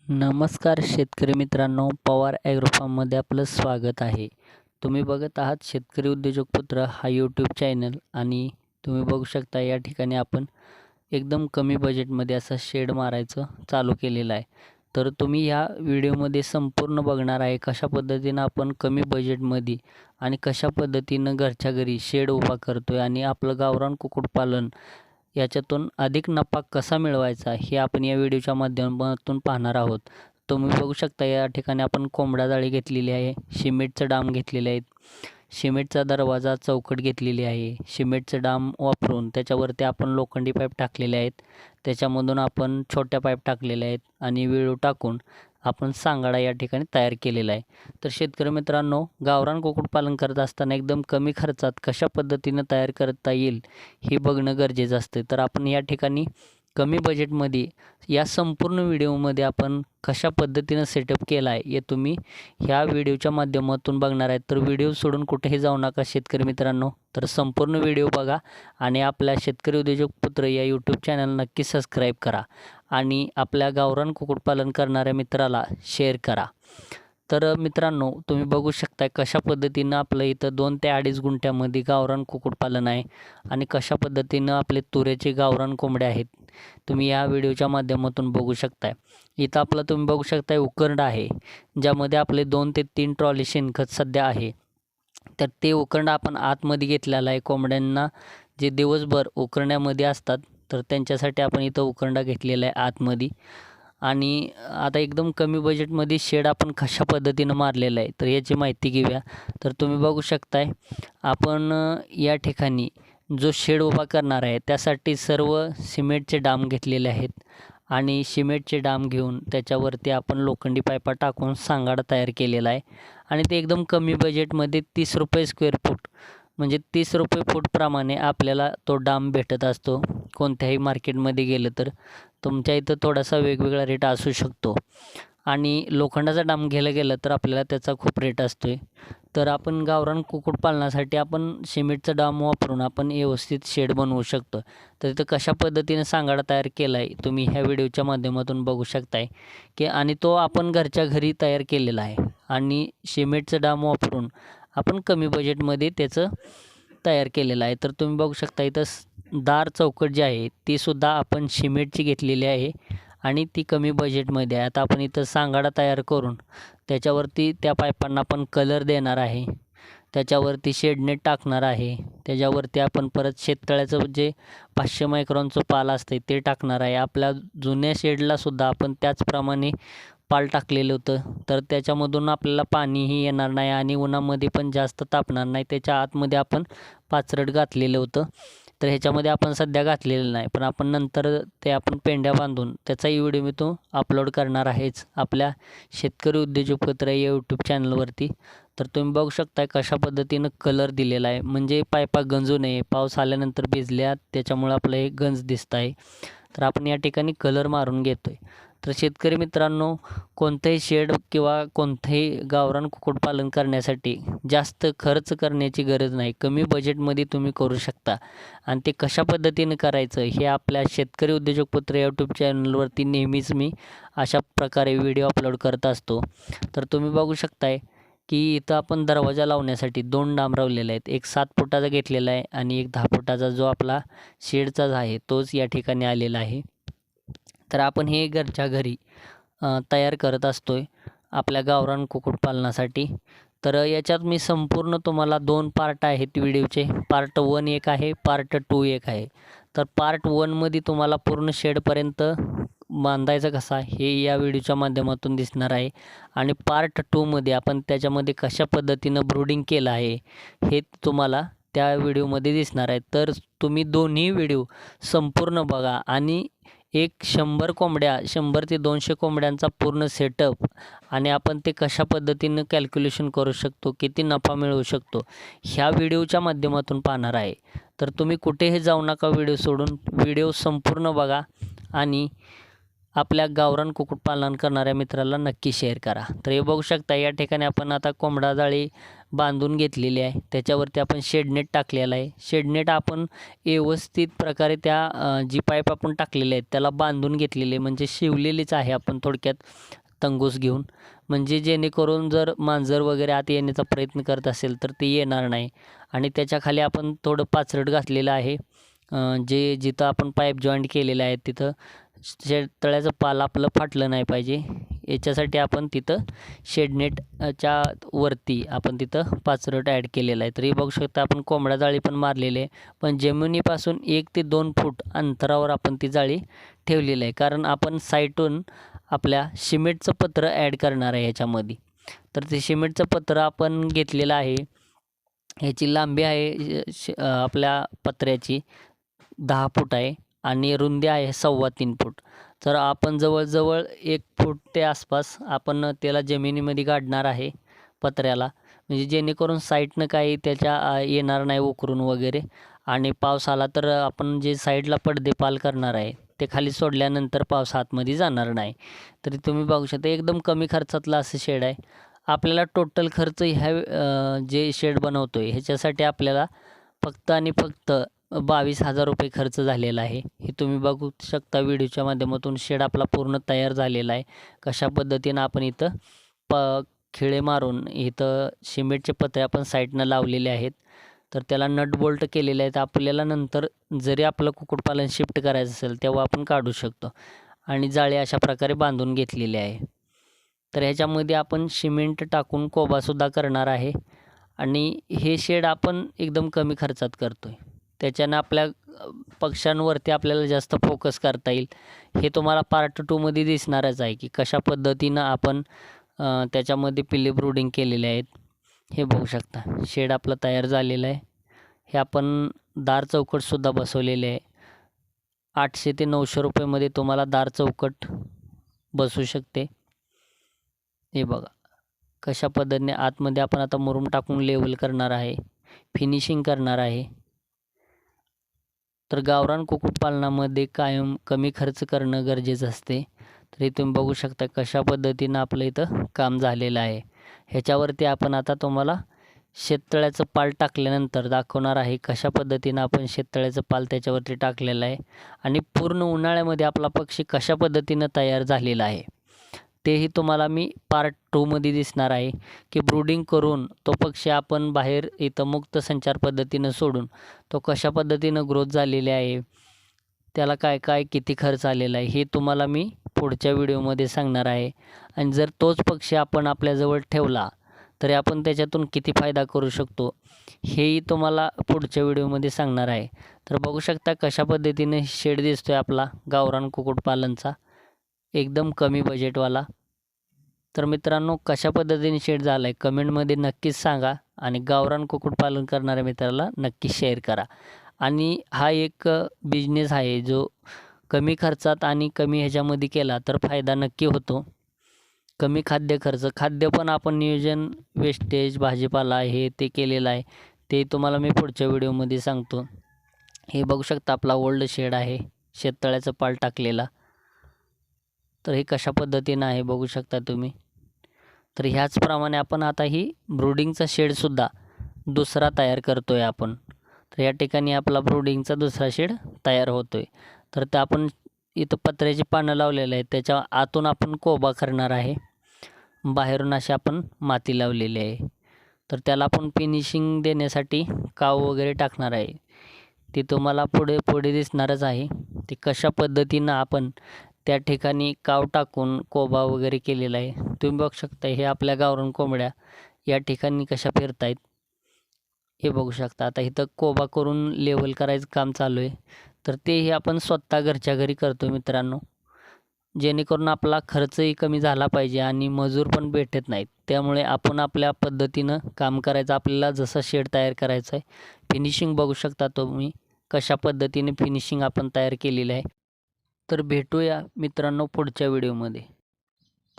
नमस्कार शेतकरी मित्रांनो, पवार ॲग्रो फार्ममध्ये आपलं स्वागत आहे. तुम्ही बघत आहात शेतकरी उद्योजक पुत्र हा यूट्यूब चॅनल आणि तुम्ही बघू शकता या ठिकाणी आपण एकदम कमी बजेटमध्ये असा शेड मारायचं चालू केलेलं आहे. तर तुम्ही ह्या व्हिडिओमध्ये संपूर्ण बघणार आहे कशा पद्धतीनं आपण कमी बजेटमध्ये आणि कशा पद्धतीनं घरच्या घरी शेड उभा करतोय आणि आपलं गावरान कुक्कुटपालन याच्यातून अधिक नफा कसा मिळवायचा हे आपण या व्हिडिओच्या माध्यमातून पाहणार आहोत. तुम्ही बघू शकता या ठिकाणी आपण कोंबडा जाळी घेतलेली आहे, सिमेंटचं डाम घेतलेले आहेत, सिमेंटचा दरवाजा चौकट घेतलेली आहे. सिमेंटचं डाम वापरून त्याच्यावरती आपण लोखंडी पाईप टाकलेले आहेत, त्याच्यामधून आपण छोट्या पाईप टाकलेल्या आहेत आणि विळू टाकून आपण सांगाडा या ठिकाणी तयार केलेला आहे. तर शेतकरी मित्रांनो, गावरान कुक्कुटपालन करत असताना एकदम कमी खर्चात कशा पद्धतीनं तयार करता येईल हे बघणं गरजेचं असतं. तर आपण या ठिकाणी कमी बजेटमध्ये या संपूर्ण व्हिडिओमध्ये आपण कशा पद्धतीनं सेटअप केला आहे हे तुम्ही ह्या व्हिडिओच्या माध्यमातून बघणार आहेत. तर व्हिडिओ सोडून कुठेही जाऊ नका शेतकरी मित्रांनो. तर संपूर्ण व्हिडिओ बघा आणि आपल्या शेतकरी उद्योजक पुत्र या यूट्यूब चॅनल नक्की सबस्क्राईब करा आणि आपल्या गावरान कुक्कुटपालन करणाऱ्या मित्राला शेअर करा. तर मित्रांनो, तुम्ही बघू शकता कशा पद्धतीनं आपलं इथं 2 ते 2.5 गुंठ्यामध्ये गावरान कुक्कुटपालन आहे आणि कशा पद्धतीनं आपले तुऱ्याचे गावरान कोंबड्या आहेत तुम्ही या व्हिडिओच्या माध्यमातून बघू शकताय. इथं आपलं तुम्ही बघू शकताय उकरंड आहे, ज्यामध्ये आपले 2 ते 3 ट्रॉली शेणखत सध्या आहे. तर ते उकरंड आपण आतमध्ये घेतलेलं आहे. कोंबड्यांना जे दिवसभर उकरण्यामध्ये असतात तर त्यांच्यासाठी आपण इथं उकरंडा घेतलेला आहे आतमध्ये. आणि आता एकदम कमी बजेटमध्ये शेड आपण कशा पद्धतीनं मारलेलं आहे तर याची माहिती घेऊया. तर तुम्ही बघू शकताय आपण या ठिकाणी जो शेड उभा करणार आहे त्यासाठी सर्व सिमेंटचे डाम घेतलेले आहेत आणि सिमेंटचे डाम घेऊन त्याच्यावरती आपण लोखंडी पाईपा टाकून सांगाडा तयार केलेला आहे आणि ते एकदम कमी बजेटमध्ये 30 रुपये स्क्वेअर फूट म्हणजे 30 रुपये फूटप्रमाणे आपल्याला तो डाम भेटत असतो. कोणत्याही मार्केटमध्ये गेलं तर तुमच्या इथं थोडासा वेगवेगळा रेट असू शकतो आणि लोखंडाचा डाम घ्यायला गेलं तर आपल्याला त्याचा खूप रेट असतो आहे. तर आपण गावरान कुक्कुटपालनासाठी आपण सिमेंटचा डाम वापरून आपण व्यवस्थित शेड बनवू शकतो. तर इथं कशा पद्धतीने सांगाडा तयार केला आहे तुम्ही ह्या व्हिडिओच्या माध्यमातून बघू शकताय की आणि तो आपण घरच्या घरी तयार केलेला आहे आणि सिमेंटचं डाम वापरून आपण कमी बजेटमध्ये त्याचं तयार केलेलं आहे. तर तुम्ही बघू शकता इथं दार चौकट जी आहे तीसुद्धा आपण सिमेंटची घेतलेली आहे आणि ती कमी बजेटमध्ये आहे. आता आपण इथं सांगाडा तयार करून त्याच्यावरती त्या पाईपांना आपण कलर देणार आहे, त्याच्यावरती शेडनेट टाकणार आहे, त्याच्यावरती आपण परत शेततळ्याचं जे 500 मायक्रॉनचं पाल असतं ते टाकणार आहे. आपल्या जुन्या शेडलासुद्धा आपण त्याचप्रमाणे पाल टाकलेलं होतं तर त्याच्यामधून आपल्याला पाणीही येणार नाही आणि उन्हामध्ये पण जास्त तापणार नाही. त्याच्या आतमध्ये आपण पाचरट घातलेलं होतं तर ह्याच्यामध्ये आपण सध्या घातलेलं नाही, पण आपण नंतर ते आपण पेंड्या बांधून त्याचाही व्हिडिओ मी तो अपलोड करणार आहेच आपल्या शेतकरी उद्योजक पुत्र या यूट्यूब चॅनलवरती. तर तुम्ही बघू शकता कशा पद्धतीनं कलर दिलेला आहे, म्हणजे पायपा गंजू नये, पाऊस आल्यानंतर भिजल्या त्याच्यामुळे आपलं हे गंज दिसत आहे. तर आपण या ठिकाणी कलर मारून घेतो आहे. तर शेतकरी मित्रांनो, कोणतंही शेड किंवा कोणतंही गावरान कुक्कुटपालन करण्यासाठी जास्त खर्च करण्याची गरज नाही, कमी बजेटमध्ये तुम्ही करू शकता आणि ते कशा पद्धतीनं करायचं हे आपल्या शेतकरी उद्योजक पुत्र यूट्यूब चॅनलवरती नेहमीच मी अशा प्रकारे व्हिडिओ अपलोड करत असतो. तर तुम्ही बघू शकताय की इथं आपण दरवाजा लावण्यासाठी 2 डाम लावलेले आहेत, एक 7 फुटाचा घेतलेला आहे आणि एक 10 फुटाचा जो आपला शेडचाच आहे तोच या ठिकाणी आलेला आहे. तर आपण हे घरच्या घरी तयार करत असतो आहे आपल्या गावरान कुक्कुटपालनासाठी. तर याच्यात मी संपूर्ण तुम्हाला 2 पार्ट आहेत व्हिडिओचे, पार्ट 1 एक आहे, पार्ट 2 एक आहे. तर पार्ट 1मध्ये तुम्हाला पूर्ण शेडपर्यंत बांधायचं कसा हे या व्हिडिओच्या माध्यमातून दिसणार आहे आणि पार्ट 2मध्ये आपण त्याच्यामध्ये कशा पद्धतीनं ब्रूडिंग केलं आहे हे तुम्हाला त्या व्हिडिओमध्ये दिसणार आहे. तर तुम्ही दोन्ही व्हिडिओ संपूर्ण बघा आणि एक 100 कोंबड्या 100 ते 200 कोंबड्यांचा पूर्ण सेटअप आणि आपण ते कशा पद्धतीनं कॅल्क्युलेशन करू शकतो, किती नफा मिळवू शकतो ह्या व्हिडिओच्या माध्यमातून पाहणार आहे. तर तुम्ही कुठेही जाऊ नका व्हिडिओ सोडून, व्हिडिओ संपूर्ण बघा आणि आपल्या गावरान कुक्कुटपालन करणाऱ्या मित्राला नक्की शेअर करा. तर हे बघू शकता या ठिकाणी आपण आता कोंबडा जाळी बांधून घेतलेली आहे. त्याच्यावरती आपण शेडनेट टाकलेला आहे. शेडनेट आपण व्यवस्थित प्रकारे त्या जी पाईप आपण टाकलेले आहेत त्याला बांधून घेतलेले, म्हणजे शिवलेलीच आहे आपण थोडक्यात तंगूस घेऊन, म्हणजे जेणेकरून जर मांजर वगैरे आत येण्याचा प्रयत्न करत असेल तर ते येणार नाही. आणि त्याच्या खाली आपण थोडं पाचरट घातलेलं आहे, जे जिथं आपण पाईप जॉईंट केलेलं आहे तिथं तळ्याचं पाल आपलं फाटलं नाही पाहिजे, याच्यासाठी आपण तिथं शेडनेटच्या वरती आपण तिथं पाचरट ॲड केलेलं आहे. तर हे बघू शकता आपण कोंबडा जाळी पण मारलेली आहे, पण जमिनीपासून 1 ते 2 फूट अंतरावर आपण ती जाळी ठेवलेली आहे, कारण आपण साईटून आपल्या सिमेंटचं पत्र ॲड करणार आहे ह्याच्यामध्ये. तर ते सिमेंटचं पत्र आपण घेतलेलं आहे. ह्याची लांबी आहे आपल्या पत्र्याची 10 फूट आहे आणि रुंदी आहे 3.25 फूट. तर आपण जवळजवळ 1 फूट ते आसपास आपण त्याला जमिनीमध्ये गाडणार आहे पत्र्याला, म्हणजे जेणेकरून साईडनं काही त्याच्या येणार नाही उकरून वगैरे. आणि पाऊस आला तर आपण जे साईडला पडदेपाल करणार आहे ते खाली सोडल्यानंतर पाऊस आतमध्ये जाणार नाही. तरी तुम्ही बघू शकता एकदम कमी खर्चातलं असं शेड आहे. आपल्याला टोटल खर्च जे शेड बनवतो आहे ह्याच्यासाठी आपल्याला फक्त आणि फक्त 22,000 रुपये खर्च झालेला आहे. हे तुम्ही बघू शकता व्हिडिओच्या माध्यमातून. शेड आपला पूर्ण तयार झालेला आहे. कशा पद्धतीनं आपण इथं खिळे मारून इथं सिमेंटचे पत्रे आपण साईडनं लावलेले आहेत. तर त्याला नट बोल्ट केलेले आहेत. आपल्याला नंतर जरी आपलं कुक्कुटपालन शिफ्ट करायचं असेल तेव्हा आपण काढू शकतो. आणि जाळी अशा प्रकारे बांधून घेतलेली आहे. तर ह्याच्यामध्ये आपण सिमेंट टाकून कोबासुद्धा करणार आहे. आणि हे शेड आपण एकदम कमी खर्चात करतो आहे. त्याच्यानं आपल्या पक्ष्यांवरती आपल्याला जास्त फोकस करता येईल. हे तुम्हाला पार्ट 2मध्ये दिसणारच आहे की कशा पद्धतीनं आपण त्याच्यामध्ये पिल्ले ब्रूडिंग केलेले आहेत. हे बघू शकता शेड आपलं तयार झालेलं आहे. हे आपण दार चौकटसुद्धा बसवलेले आहे. 800 ते 900 रुपयेमध्ये तुम्हाला दार चौकट बसू शकते. हे बघा कशा पद्धतीने आतमध्ये आपण आता मुरुम टाकून लेवल करणार आहे, फिनिशिंग करणार आहे. तर गावरान कुक्कुटपालनामध्ये कायम कमी खर्च करणं गरजेचं असते. तर हे तुम्ही बघू शकता कशा पद्धतीनं आपलं इथं काम झालेलं आहे. ह्याच्यावरती आपण आता तुम्हाला शेततळ्याचं पाल टाकल्यानंतर दाखवणार आहे कशा पद्धतीनं आपण शेततळ्याचं पाल त्याच्यावरती टाकलेलं आहे आणि पूर्ण उन्हाळ्यामध्ये आपला पक्षी कशा पद्धतीनं तयार झालेला आहे तेही तुम्हाला मी पार्ट 2मध्ये दिसणार आहे. की ब्रूडिंग करून तो पक्षी आपण बाहेर इथं मुक्त संचार पद्धतीनं सोडून तो कशा पद्धतीनं ग्रोथ झालेली आहे, त्याला काय काय किती खर्च आलेला आहे हे तुम्हाला मी पुढच्या व्हिडिओमध्ये सांगणार आहे. आणि जर तोच पक्षी आपण आपल्याजवळ ठेवला तरी आपण त्याच्यातून किती फायदा करू शकतो हेही तुम्हाला पुढच्या व्हिडिओमध्ये सांगणार आहे. तर बघू शकता कशा पद्धतीने शेड दिसतो आहे आपला गावरान कुक्कुटपालनचा, एकदम कमी बजेटवाला. तर मित्रांनो कशा पद्धतीने शेड झाला आहे कमेंटमध्ये नक्कीच सांगा आणि गावरान कुक्कुटपालन करणाऱ्या मित्राला नक्की शेअर करा. आणि हा एक बिझनेस आहे जो कमी खर्चात आणि कमी ह्याच्यामध्ये केला तर फायदा नक्की होतो. कमी खाद्य पण आपण नियोजन वेस्टेज भाजीपाला हे ते केलेलं आहे, ते तुम्हाला मी पुढच्या व्हिडिओमध्ये सांगतो. हे बघू शकता आपला ओल्ड शेड आहे, शेततळ्याचं पाल टाकलेला. तर हे कशा पद्धतीनं आहे बघू शकता तुम्ही. तर ह्याचप्रमाणे आपण आता ही ब्रूडिंगचा शेडसुद्धा दुसरा तयार करतो आहे आपण. तर या ठिकाणी आपला ब्रूडिंगचा दुसरा शेड तयार होतो आहे. तर ते आपण इथं पत्र्याची पानं लावलेलं आहे, त्याच्या आतून आपण कोबा करणार आहे, बाहेरून अशी आपण माती लावलेली आहे. तर त्याला आपण फिनिशिंग देण्यासाठी काव वगैरे टाकणार आहे, ते तुम्हाला पुढे दिसणारच आहे. ते कशा पद्धतीनं आपण त्या ठिकाणी काव टाकून कोबा वगैरे केलेला आहे. तुम्ही बघू शकता हे आपल्या गावरान कोंबड्या या ठिकाणी कशा फिरत आहेत हे बघू शकता. आता इथं कोबा करून लेवल करायचं काम चालू आहे. तर तेही आपण स्वतः घरच्या घरी करतो मित्रांनो, जेणेकरून आपला खर्चही कमी झाला पाहिजे आणि मजूर पण भेटत नाहीत. त्यामुळे आपण आपल्या पद्धतीनं काम करायचं. आपल्याला जसं शेड तयार करायचं आहे, फिनिशिंग बघू शकता तुम्ही कशा पद्धतीने फिनिशिंग आपण तयार केलेलं आहे. तर भेटूया मित्रांनो पुढच्या व्हिडिओमध्ये.